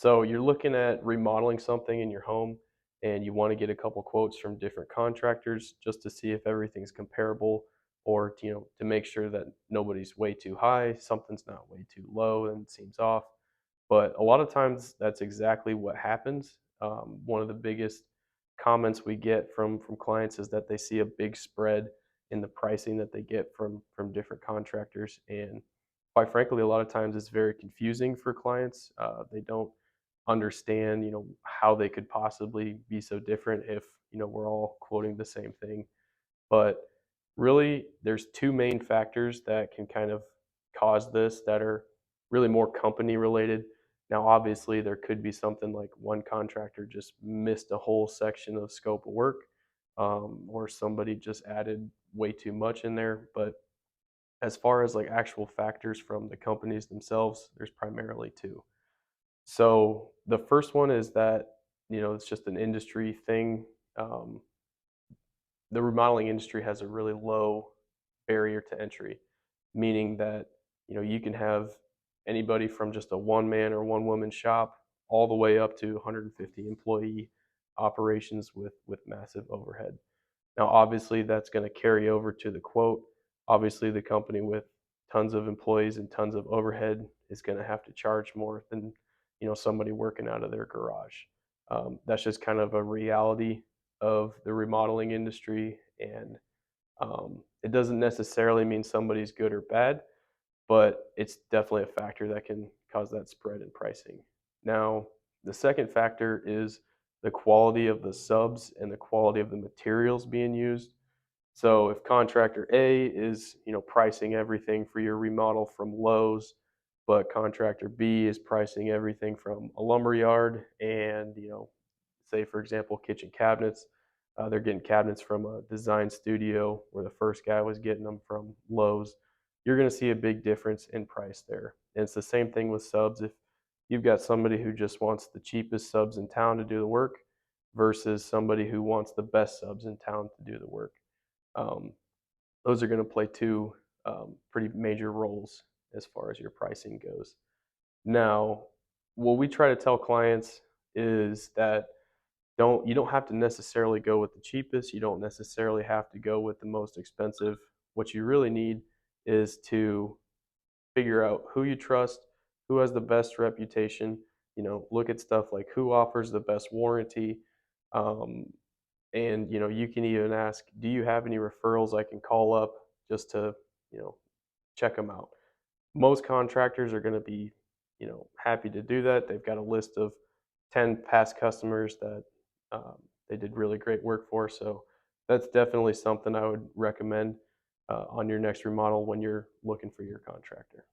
So you're looking at remodeling something in your home and you want to get a couple quotes from different contractors just to see if everything's comparable or to make sure that nobody's way too high, something's not way too low and seems off. But a lot of times that's exactly what happens. One of the biggest comments we get from clients is that they see a big spread in the pricing that they get from different contractors, and quite frankly, a lot of times it's very confusing for clients. They don't understand, how they could possibly be so different if we're all quoting the same thing. But really, there's two main factors that can kind of cause this that are really more company related. Now, obviously, there could be something like one contractor just missed a whole section of scope of work, or somebody just added way too much in there. But as far as like actual factors from the companies themselves, there's primarily two. So the first one is that it's just an industry thing. Um, the remodeling industry has a really low barrier to entry, meaning that you can have anybody from just a one man or one woman shop all the way up to 150 employee operations with massive overhead. Now, obviously, that's going to carry over to the quote. Obviously, the company with tons of employees and tons of overhead is going to have to charge more than somebody working out of their garage. That's just kind of a reality of the remodeling industry, and it doesn't necessarily mean somebody's good or bad, but it's definitely a factor that can cause that spread in pricing. Now, the second factor is the quality of the subs and the quality of the materials being used. So if contractor A is, pricing everything for your remodel from Lowe's, but contractor B is pricing everything from a lumber yard and, say for example, kitchen cabinets, they're getting cabinets from a design studio where the first guy was getting them from Lowe's. You're going to see a big difference in price there. And it's the same thing with subs. If you've got somebody who just wants the cheapest subs in town to do the work versus somebody who wants the best subs in town to do the work, um, those are going to play two pretty major roles as far as your pricing goes. Now, what we try to tell clients is that you don't have to necessarily go with the cheapest. You don't necessarily have to go with the most expensive. What you really need is to figure out who you trust, who has the best reputation. Look at stuff like who offers the best warranty, um, and you can even ask, do you have any referrals I can call up just to you know check them out. Most contractors are going to be happy to do that. They've got a list of 10 past customers that um, they did really great work for. So that's definitely something I would recommend on your next remodel when you're looking for your contractor.